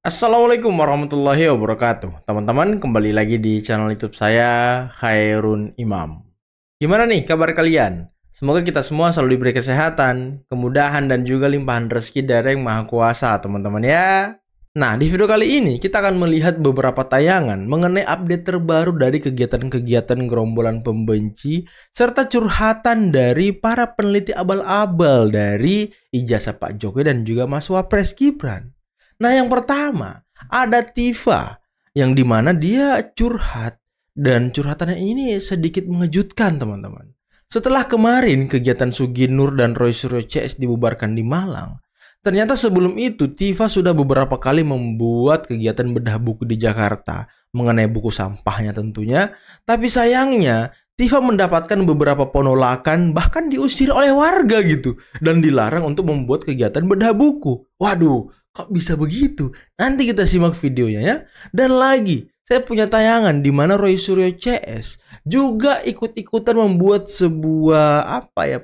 Assalamualaikum warahmatullahi wabarakatuh. Teman-teman, kembali lagi di channel YouTube saya, Khairun Imam. Gimana nih kabar kalian? Semoga kita semua selalu diberi kesehatan, kemudahan, dan juga limpahan rezeki dari Yang Maha Kuasa, teman-teman ya. Nah, di video kali ini kita akan melihat beberapa tayangan mengenai update terbaru dari kegiatan-kegiatan gerombolan pembenci serta curhatan dari para peneliti abal-abal dari ijazah Pak Jokowi dan juga Mas Wapres Gibran. Nah, yang pertama ada Tifa yang dimana dia curhat dan curhatannya ini sedikit mengejutkan, teman-teman. Setelah kemarin kegiatan Sugi Nur dan Roy Suryo CS dibubarkan di Malang, ternyata sebelum itu Tifa sudah beberapa kali membuat kegiatan bedah buku di Jakarta mengenai buku sampahnya tentunya. Tapi sayangnya Tifa mendapatkan beberapa penolakan, bahkan diusir oleh warga gitu, dan dilarang untuk membuat kegiatan bedah buku. Waduh, kok bisa begitu? Nanti kita simak videonya ya. Dan lagi, saya punya tayangan di mana Roy Suryo CS juga ikut-ikutan membuat sebuah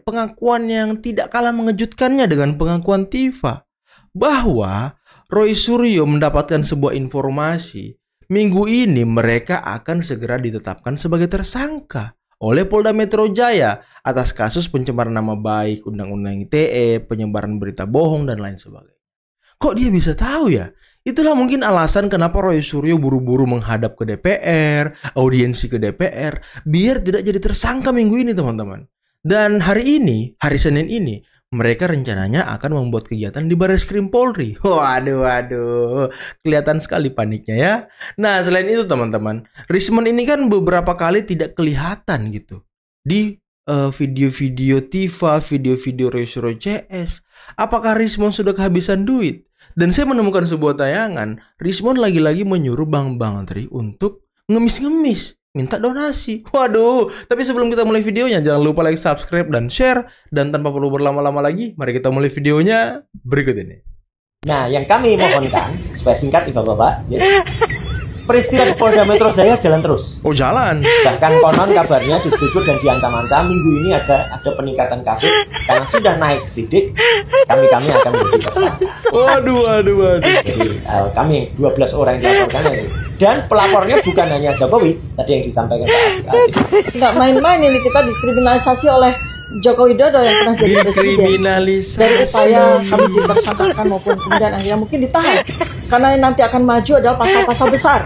pengakuan yang tidak kalah mengejutkannya dengan pengakuan Tifa, bahwa Roy Suryo mendapatkan sebuah informasi minggu ini mereka akan segera ditetapkan sebagai tersangka oleh Polda Metro Jaya atas kasus pencemaran nama baik, Undang-Undang ITE, penyebaran berita bohong, dan lain sebagainya. Kok dia bisa tahu ya? Itulah mungkin alasan kenapa Roy Suryo buru-buru menghadap ke DPR, audiensi ke DPR, biar tidak jadi tersangka minggu ini, teman-teman. Dan hari Senin ini, mereka rencananya akan membuat kegiatan di Barreskrim Polri. Waduh, kelihatan sekali paniknya ya. Nah, selain itu teman-teman, Rismon ini kan beberapa kali tidak kelihatan gitu di video-video Tifa, video-video Roy Suryo CS. Apakah Rismon sudah kehabisan duit? Dan saya menemukan sebuah tayangan, Rismon lagi-lagi menyuruh Bang Tri untuk ngemis-ngemis, minta donasi. Waduh, tapi sebelum kita mulai videonya, jangan lupa like, subscribe, dan share. Dan tanpa perlu berlama-lama lagi, mari kita mulai videonya berikut ini. Nah, yang kami mohonkan, supaya singkat Bapak-Bapak, ya, peristiwa di Polda Metro Jaya jalan terus. Oh, jalan. Bahkan konon kabarnya disebut dan diancam-ancam minggu ini ada peningkatan kasus karena sudah naik sidik. Kami akan menjadi tersangka. Waduh. Jadi kami 12 orang yang dilaporkan ini. Dan pelapornya bukan hanya Jokowi, tadi yang disampaikan Pak Adi. Nggak main-main ini, kita dikriminalisasi oleh Joko Widodo yang pernah jadi presiden. Dari upaya kami ditersangkakan maupun kemudian akhirnya mungkin ditahan. Karena yang nanti akan maju adalah pasal-pasal besar.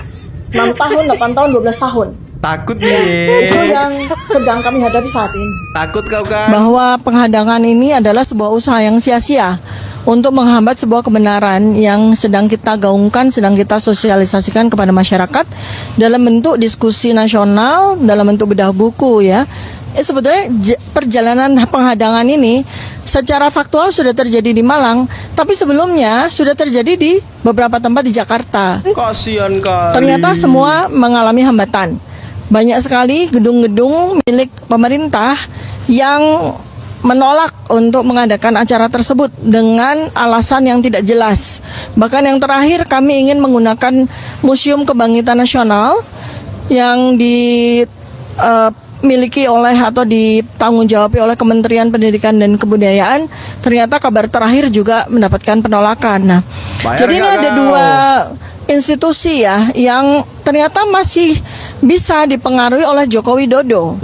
6 tahun, 8 tahun, 12 tahun. Takut ya, nih. itu yang sedang kami hadapi saat ini. Takut kau kan? Bahwa penghadangan ini adalah sebuah usaha yang sia-sia untuk menghambat sebuah kebenaran yang sedang kita gaungkan, sedang kita sosialisasikan kepada masyarakat dalam bentuk diskusi nasional, dalam bentuk bedah buku ya. Sebetulnya perjalanan penghadangan ini secara faktual sudah terjadi di Malang, tapi sebelumnya sudah terjadi di beberapa tempat di Jakarta. Kasian kali. Ternyata semua mengalami hambatan. Banyak sekali gedung-gedung milik pemerintah yang menolak untuk mengadakan acara tersebut dengan alasan yang tidak jelas. Bahkan yang terakhir kami ingin menggunakan Museum Kebangkitan Nasional yang dimiliki oleh atau ditanggung-jawabi oleh Kementerian Pendidikan dan Kebudayaan. Ternyata kabar terakhir juga mendapatkan penolakan. Nah, jadi ini ada dua institusi ya yang ternyata masih bisa dipengaruhi oleh Joko Widodo.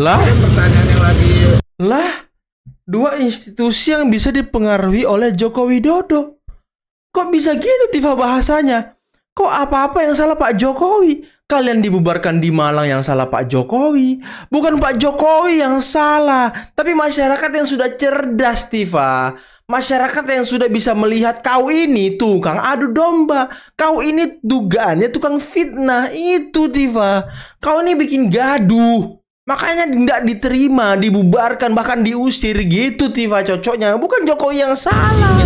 Dua institusi yang bisa dipengaruhi oleh Joko Widodo. Kok bisa gitu Tifa bahasanya? Kok apa-apa yang salah Pak Jokowi? Kalian dibubarkan di Malang yang salah Pak Jokowi. Bukan Pak Jokowi yang salah, tapi masyarakat yang sudah cerdas, Tifa. Masyarakat yang sudah bisa melihat kau ini tukang adu domba. Kau ini dugaannya tukang fitnah. Itu Tifa. Kau ini bikin gaduh. Makanya tidak diterima, dibubarkan, bahkan diusir gitu Tifa cocoknya. Bukan Jokowi yang salah.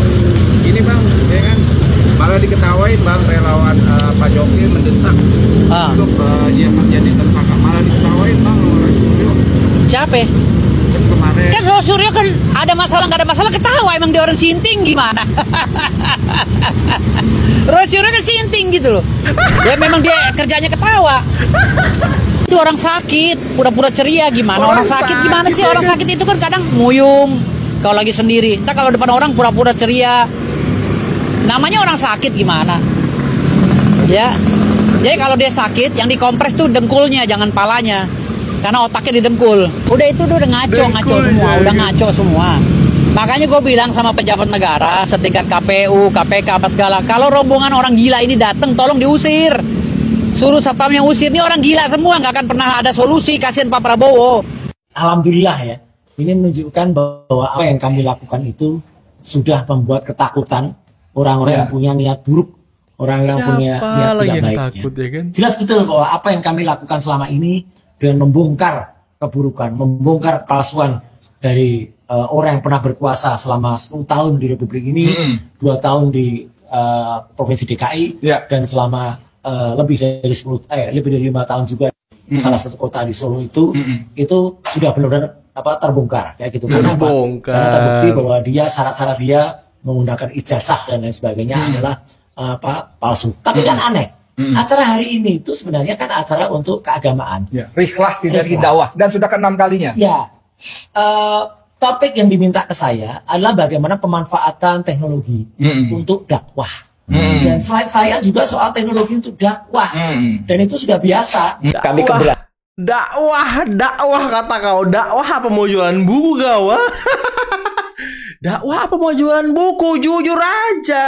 Ini Bang, ya kan? Malah diketawain Bang, relawan Pak Jokowi mendesak untuk dia menjadi tersangka. Malah diketawain Bang, siapa? Kemarin. Kan Suryo kan ada masalah nggak ada masalah ketawa, emang dia orang sinting gimana? Suryo kan sinting gitu loh. Ya memang dia kerjanya ketawa. Itu orang sakit, pura-pura ceria gimana? Orang sakit gimana sih? Orang sakit itu kan kadang muyung kalau lagi sendiri. Entah kalau depan orang pura-pura ceria. Namanya orang sakit gimana? Ya. Jadi kalau dia sakit, yang dikompres tuh dengkulnya, jangan palanya. Karena otaknya di dengkul. Udah itu udah ngaco semua, udah ngaco semua. Makanya gue bilang sama pejabat negara, setingkat KPU, KPK, apa segala, kalau rombongan orang gila ini datang, tolong diusir. Suruh satpamnya usir, ini orang gila semua, nggak akan pernah ada solusi, kasihan Pak Prabowo. Alhamdulillah ya, ini menunjukkan bahwa apa yang kami lakukan itu sudah membuat ketakutan orang-orang yang punya niat buruk, orang-orang yang punya niat tidak baik. Takut, ya kan? Jelas betul bahwa apa yang kami lakukan selama ini dengan membongkar keburukan, membongkar palsuan dari orang yang pernah berkuasa selama 10 tahun di Republik ini, 2 tahun di Provinsi DKI, dan selama lebih dari 5 tahun juga di salah satu kota di Solo itu sudah benar-benar terbongkar kayak gitu. Karena terbukti bahwa dia syarat-syarat dia menggunakan ijazah dan lain sebagainya adalah palsu. Tapi kan aneh. Acara hari ini itu sebenarnya kan acara untuk keagamaan. Rikhlah sinergi dakwah dan sudah ke-6 kalinya. Ya. Topik yang diminta ke saya adalah bagaimana pemanfaatan teknologi untuk dakwah. Dan slide saya juga soal teknologi untuk dakwah. Dan itu sudah biasa. Kami keberatan. Dakwah kata kau. Dakwah apa mau jualan buku kau? Dakwah apa mau jualan buku? Jujur aja.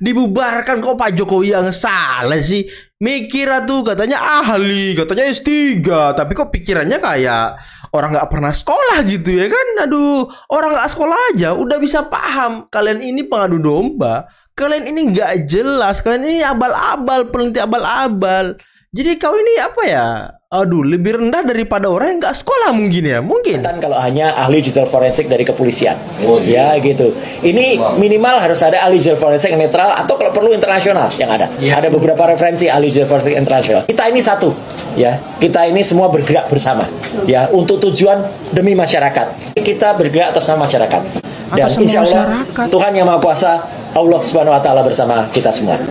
Dibubarkan kok Pak Jokowi yang salah sih. Mikir tuh katanya ahli, katanya S3, tapi kok pikirannya kayak orang nggak pernah sekolah gitu ya kan? Aduh, orang nggak sekolah aja udah bisa paham. Kalian ini pengadu domba. Kalian ini nggak jelas. Kalian ini abal-abal, peneliti abal-abal. Jadi kau ini apa ya? Aduh, lebih rendah daripada orang yang nggak sekolah mungkin ya? Mungkin. Kalau hanya ahli digital forensik dari kepolisian. Ya gitu. Ini minimal harus ada ahli digital forensik yang netral atau kalau perlu internasional yang ada. Ada beberapa referensi ahli digital forensik internasional. Kita ini satu. Ya, kita ini semua bergerak bersama. Ya, untuk tujuan demi masyarakat. Kita bergerak atas nama masyarakat. Dan insya Allah Tuhan Yang Maha Kuasa, Allah Subhanahu Wa Taala bersama kita semua.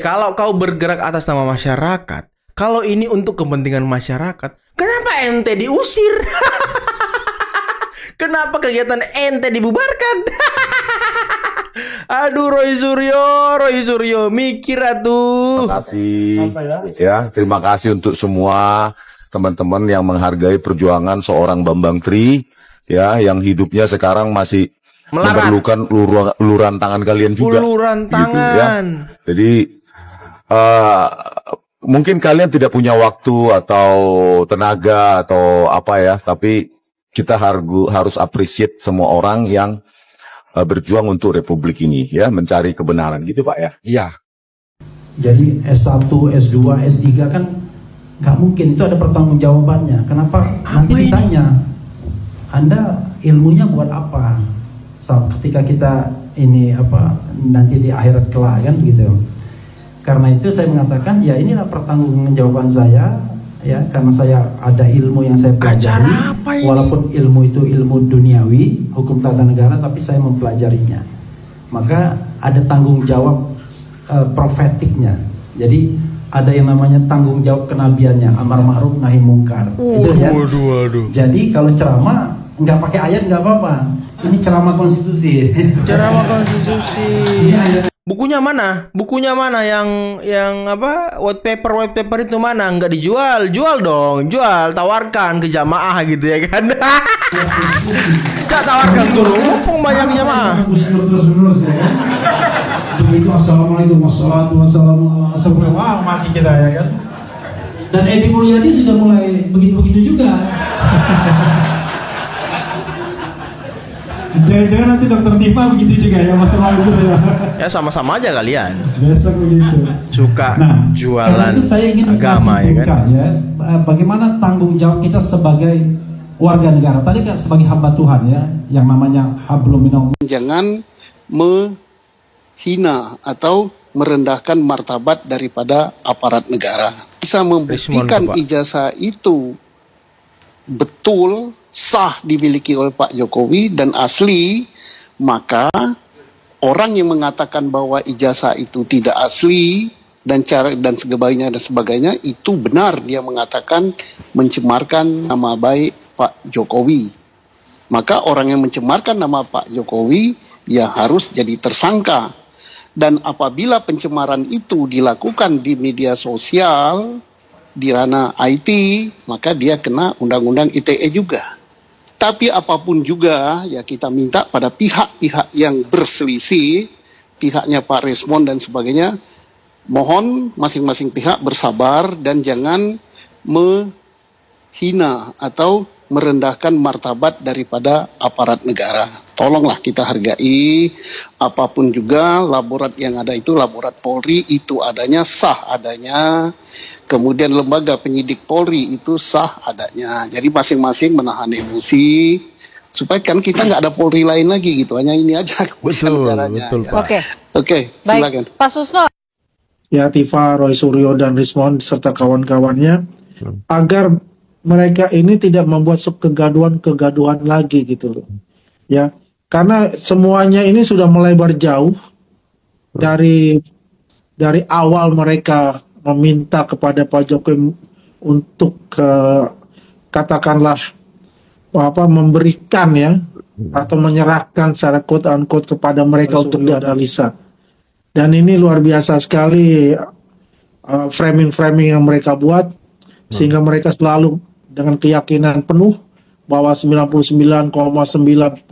Kalau kau bergerak atas nama masyarakat, kalau ini untuk kepentingan masyarakat, kenapa ente diusir? Kenapa kegiatan ente dibubarkan? Aduh, Roy Suryo, mikir atuh. Terima kasih. Ya, terima kasih untuk semua teman-teman yang menghargai perjuangan seorang Bambang Tri, ya, yang hidupnya sekarang masih memerlukan uluran tangan kalian juga. Uluran tangan. Gitu, ya. Jadi mungkin kalian tidak punya waktu atau tenaga atau apa ya, tapi kita harus appreciate semua orang yang berjuang untuk Republik ini, ya, mencari kebenaran, gitu Pak ya. Iya. Jadi S1, S2, S3 kan nggak mungkin, itu ada pertanggungjawabannya. Kenapa? Nanti ditanya, Anda ilmunya buat apa? Ketika kita ini nanti di akhirat kelak kan gitu. Karena itu saya mengatakan ya inilah pertanggungjawaban saya, ya, karena saya ada ilmu yang saya pelajari, walaupun ilmu itu ilmu duniawi, hukum tata negara, tapi saya mempelajarinya. Maka ada tanggung jawab profetiknya. Jadi ada yang namanya tanggung jawab kenabiannya, amar ma'ruf nahi mungkar. Itu ya. Jadi kalau ceramah nggak pakai ayat nggak apa-apa. Ini ceramah konstitusi. Ceramah konstitusi. Bukunya mana? Bukunya mana yang apa? White paper itu mana? Nggak dijual? Jual dong, jual, tawarkan ke jamaah gitu ya kan? Nggak tawarkan turun, mumpung banyak jamaah. Begitu assalamualaikum wassalamu ala mati kita ya kan. Dan Edi Mulyadi sudah mulai begitu juga. Jangan-jangan nanti Dokter Diva begitu juga ya Mas Mansur ya. Ya sama-sama aja kalian. Besok begitu. Suka jualan itu saya ingin agama ya kan. Ya, bagaimana tanggung jawab kita sebagai warga negara. Tadi kan sebagai hamba Tuhan ya, yang namanya hablum minallah. Jangan menghina atau merendahkan martabat daripada aparat negara. Bisa membuktikan ijazah itu betul sah dimiliki oleh Pak Jokowi dan asli, maka orang yang mengatakan bahwa ijazah itu tidak asli dan sebagainya itu benar, dia mengatakan mencemarkan nama baik Pak Jokowi. Maka orang yang mencemarkan nama Pak Jokowi ya harus jadi tersangka. Dan apabila pencemaran itu dilakukan di media sosial, di ranah IT, maka dia kena Undang-Undang ITE juga. Tapi apapun juga, ya kita minta pada pihak-pihak yang berselisih, pihaknya Pak Resmond dan sebagainya, mohon masing-masing pihak bersabar dan jangan menghina atau merendahkan martabat daripada aparat negara. Tolonglah kita hargai, apapun juga laborat yang ada itu, laborat Polri itu adanya, sah adanya. Kemudian lembaga penyidik Polri itu sah adanya. Jadi masing-masing menahan emosi, supaya kan kita nggak ada Polri lain lagi gitu. Hanya ini aja keputusan negaranya. Betul, ya. Oke, silakan. Baik, Pak Susno. Ya, Tifa, Roy Suryo, dan Rismond serta kawan-kawannya, agar mereka ini tidak membuat kegaduhan lagi gitu loh. Ya, karena semuanya ini sudah melebar jauh dari awal mereka meminta kepada Pak Jokowi untuk katakanlah memberikan ya atau menyerahkan secara quote unquote kepada mereka untuk dianalisa. Dan ini luar biasa sekali framing-framing yang mereka buat sehingga mereka selalu dengan keyakinan penuh bahwa 99,99%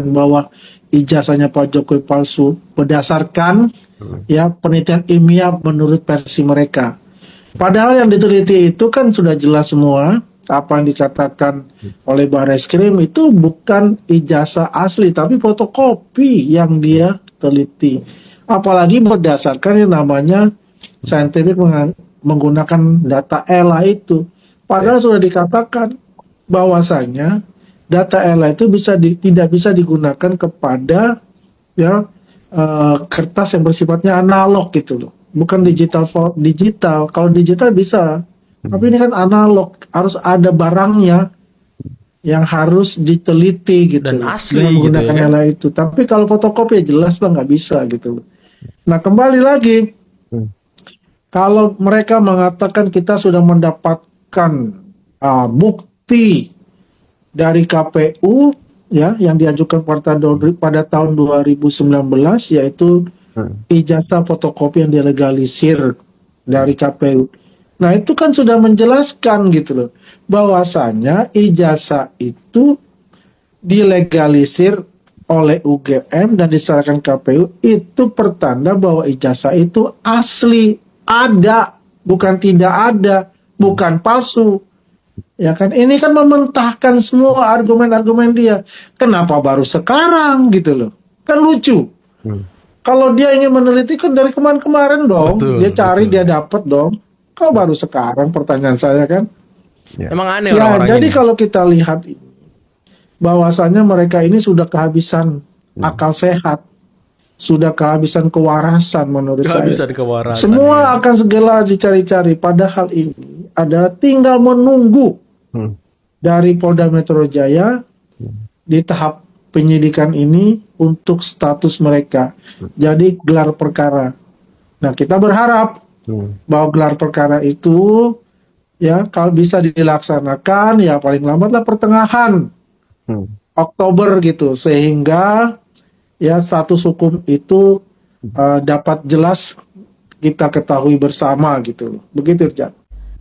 bahwa ijazahnya Pak Jokowi palsu berdasarkan ya penelitian ilmiah menurut versi mereka. Padahal yang diteliti itu kan sudah jelas semua, apa yang dicatatkan oleh Barreskrim itu bukan ijazah asli tapi fotokopi yang dia teliti. Apalagi berdasarkan yang namanya scientific menggunakan data ELA itu. Padahal sudah dikatakan bahwasanya data ELA itu tidak bisa digunakan kepada ya kertas yang bersifatnya analog gitu loh, bukan digital. Kalau digital bisa, tapi ini kan analog, harus ada barangnya yang harus diteliti gitu dan asli dengan menggunakan gitu, ya, ELA itu. Tapi kalau fotokopi ya jelas lah nggak bisa gitu loh. Nah kembali lagi, kalau mereka mengatakan kita sudah mendapatkan bukti dari KPU ya yang diajukan pada tahun 2019 yaitu ijazah fotokopi yang dilegalisir dari KPU. Nah itu kan sudah menjelaskan gitu loh bahwasanya ijazah itu dilegalisir oleh UGM dan diserahkan KPU itu pertanda bahwa ijazah itu asli, ada, bukan tidak ada, bukan palsu. Ya kan, ini kan mementahkan semua argumen-argumen dia. Kenapa baru sekarang gitu loh? Kan lucu. Kalau dia ingin meneliti kan dari kemarin dong. Betul, dia cari, dia dapat dong. Kok baru sekarang, pertanyaan saya kan? Ya. Emang aneh ya, orang-orang jadi ini. Kalau kita lihat bahwasanya mereka ini sudah kehabisan akal sehat, sudah kehabisan kewarasan menurut saya. Kewarasan, semua akan segera dicari-cari. Padahal ini adalah tinggal menunggu dari Polda Metro Jaya di tahap penyidikan ini untuk status mereka. Jadi gelar perkara. Nah kita berharap bahwa gelar perkara itu ya kalau bisa dilaksanakan ya paling lambatlah pertengahan Oktober gitu, sehingga ya status hukum itu dapat jelas kita ketahui bersama gitu. Begitu, Jan.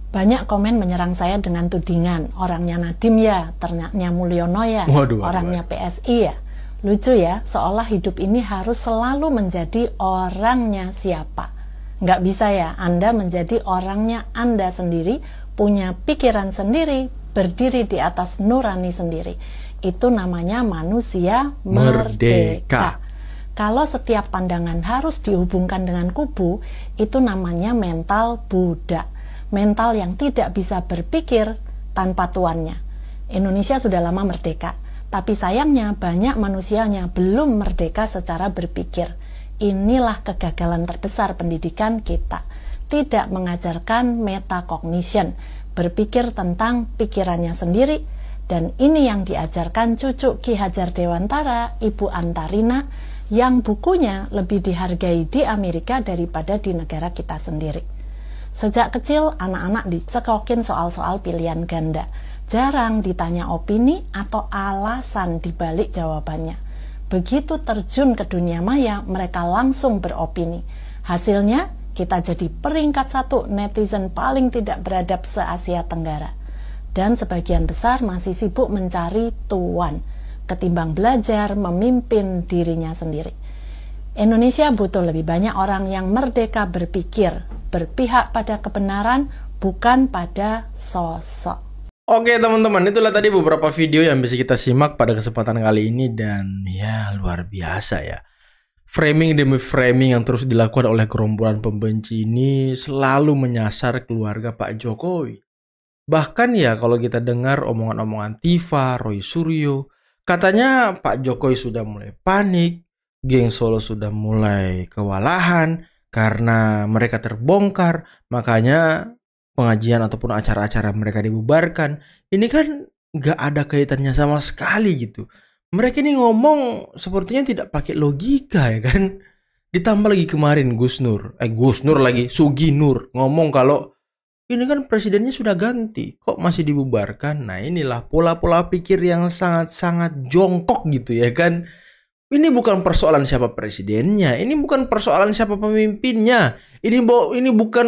Banyak komen menyerang saya dengan tudingan orangnya Nadiem ya, ternaknya Mulyono ya, orangnya PSI ya. Lucu ya, seolah hidup ini harus selalu menjadi orangnya siapa. Nggak bisa ya, Anda menjadi orangnya Anda sendiri, punya pikiran sendiri, berdiri di atas nurani sendiri. Itu namanya manusia merdeka. Kalau setiap pandangan harus dihubungkan dengan kubu, itu namanya mental budak. Mental yang tidak bisa berpikir tanpa tuannya. Indonesia sudah lama merdeka, tapi sayangnya banyak manusianya belum merdeka secara berpikir. Inilah kegagalan terbesar pendidikan kita. Tidak mengajarkan metacognition, berpikir tentang pikirannya sendiri. Dan ini yang diajarkan cucu Ki Hajar Dewantara, Ibu Antarina, yang bukunya lebih dihargai di Amerika daripada di negara kita sendiri. Sejak kecil, anak-anak dicekokin soal-soal pilihan ganda. Jarang ditanya opini atau alasan dibalik jawabannya. Begitu terjun ke dunia maya, mereka langsung beropini. Hasilnya, kita jadi peringkat 1 netizen paling tidak beradab se-Asia Tenggara. Dan sebagian besar masih sibuk mencari tuan, ketimbang belajar memimpin dirinya sendiri. Indonesia butuh lebih banyak orang yang merdeka berpikir, berpihak pada kebenaran, bukan pada sosok. Oke teman-teman, itulah tadi beberapa video yang bisa kita simak pada kesempatan kali ini. Dan ya luar biasa ya, framing demi framing yang terus dilakukan oleh gerombolan pembenci ini selalu menyasar keluarga Pak Jokowi. Bahkan ya kalau kita dengar omongan-omongan Tifa, Roy Suryo, katanya Pak Jokowi sudah mulai panik, geng Solo sudah mulai kewalahan karena mereka terbongkar, makanya pengajian ataupun acara-acara mereka dibubarkan. Ini kan nggak ada kaitannya sama sekali gitu. Mereka ini ngomong sepertinya tidak pakai logika ya kan. Ditambah lagi kemarin Sugi Nur ngomong kalau ini kan presidennya sudah ganti, kok masih dibubarkan. Nah inilah pola-pola pikir yang sangat-sangat jongkok gitu ya kan. Ini bukan persoalan siapa presidennya, ini bukan persoalan siapa pemimpinnya, ini bukan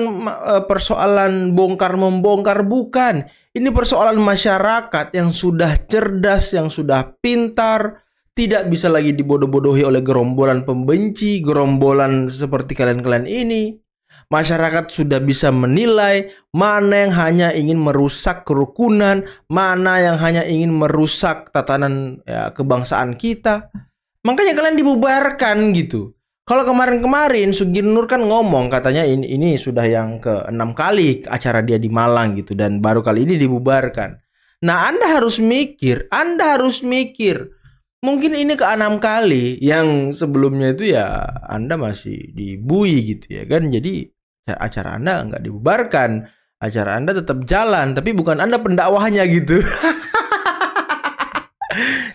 persoalan bongkar-membongkar, bukan. Ini persoalan masyarakat yang sudah cerdas, yang sudah pintar, tidak bisa lagi dibodoh-bodohi oleh gerombolan pembenci, gerombolan seperti kalian-kalian ini. Masyarakat sudah bisa menilai mana yang hanya ingin merusak kerukunan, mana yang hanya ingin merusak tatanan ya, kebangsaan kita. Makanya kalian dibubarkan gitu. Kalau kemarin-kemarin Sugi Nur kan ngomong katanya ini sudah yang ke-6 kali acara dia di Malang gitu, dan baru kali ini dibubarkan. Nah Anda harus mikir. Mungkin ini ke-6 kali, yang sebelumnya itu ya Anda masih dibui gitu ya kan. Jadi acara Anda nggak dibubarkan, acara Anda tetap jalan, tapi bukan Anda pendakwahnya gitu.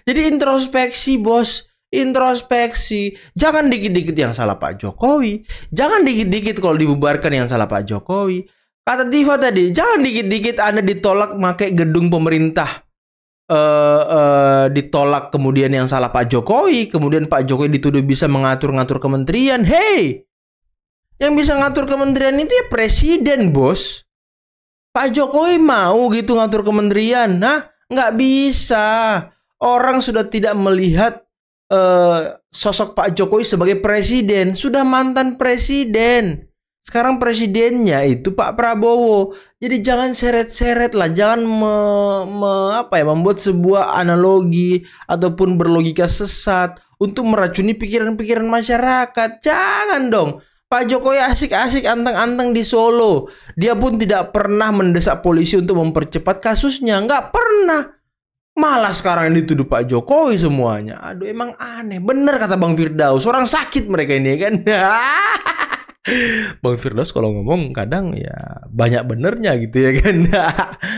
Jadi introspeksi bos, introspeksi. Jangan dikit-dikit yang salah Pak Jokowi, jangan dikit-dikit kalau dibubarkan yang salah Pak Jokowi. Kata Diva tadi, jangan dikit-dikit Anda ditolak pakai gedung pemerintah, ditolak kemudian yang salah Pak Jokowi, kemudian Pak Jokowi dituduh bisa mengatur-ngatur kementerian. Hey, yang bisa ngatur kementerian itu ya presiden bos. Pak Jokowi mau gitu ngatur kementerian? Nah, nggak bisa. Orang sudah tidak melihat sosok Pak Jokowi sebagai presiden, sudah mantan presiden. Sekarang presidennya itu Pak Prabowo. Jadi jangan seret-seret lah, jangan membuat sebuah analogi ataupun berlogika sesat untuk meracuni pikiran-pikiran masyarakat. Jangan dong. Pak Jokowi asik-asik anteng-anteng di Solo. Dia pun tidak pernah mendesak polisi untuk mempercepat kasusnya. Nggak pernah. Malah sekarang ini dituduh Pak Jokowi semuanya. Aduh emang aneh. Bener kata Bang Firdaus. Orang sakit mereka ini kan. Bang Firdaus kalau ngomong kadang ya banyak benernya gitu ya kan.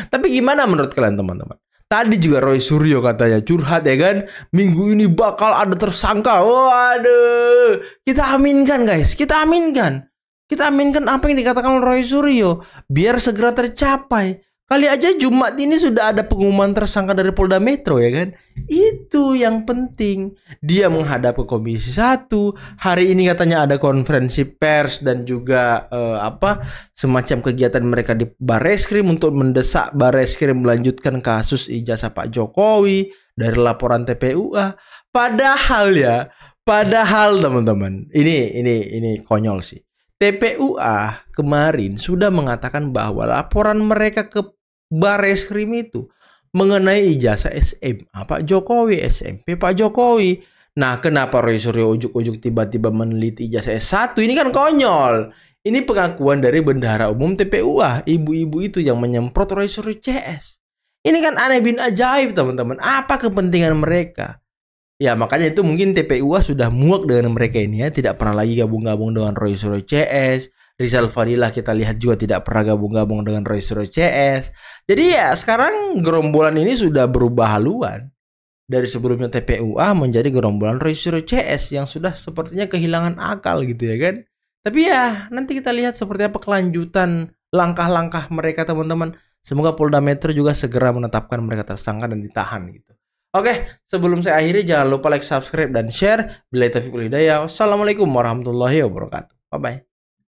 Tapi gimana menurut kalian teman-teman? Tadi juga Roy Suryo katanya curhat ya kan, minggu ini bakal ada tersangka. Waduh, kita aminkan guys, kita aminkan apa yang dikatakan Roy Suryo biar segera tercapai. Kali aja Jumat ini sudah ada pengumuman tersangka dari Polda Metro ya kan. Itu yang penting. Dia menghadap ke Komisi 1. Hari ini katanya ada konferensi pers dan juga semacam kegiatan mereka di Barreskrim untuk mendesak Barreskrim melanjutkan kasus ijazah Pak Jokowi dari laporan TPUA. Padahal teman-teman, ini konyol sih. TPUA kemarin sudah mengatakan bahwa laporan mereka ke Barreskrim itu mengenai ijazah SMA Pak Jokowi, SMP Pak Jokowi. Nah, kenapa Roy Suryo ujuk-ujuk tiba-tiba meneliti ijazah S1? Ini kan konyol. Ini pengakuan dari Bendahara Umum TPUA, ibu-ibu itu yang menyemprot Roy Suryo CS. Ini kan aneh bin ajaib, teman-teman. Apa kepentingan mereka? Ya, makanya itu mungkin TPUA sudah muak dengan mereka ini ya, tidak pernah lagi gabung-gabung dengan Roy Suryo CS. Rizal Fadilah kita lihat juga tidak pernah gabung-gabung dengan Roy Suryo CS. Jadi ya sekarang gerombolan ini sudah berubah haluan. Dari sebelumnya TPUA menjadi gerombolan Roy Suryo CS yang sudah sepertinya kehilangan akal gitu ya kan. Tapi ya nanti kita lihat seperti apa kelanjutan langkah-langkah mereka teman-teman. Semoga Polda Metro juga segera menetapkan mereka tersangka dan ditahan gitu. Oke, sebelum saya akhiri jangan lupa like, subscribe, dan share. Billahi taufiq wal hidayah. Wassalamualaikum warahmatullahi wabarakatuh. Bye-bye.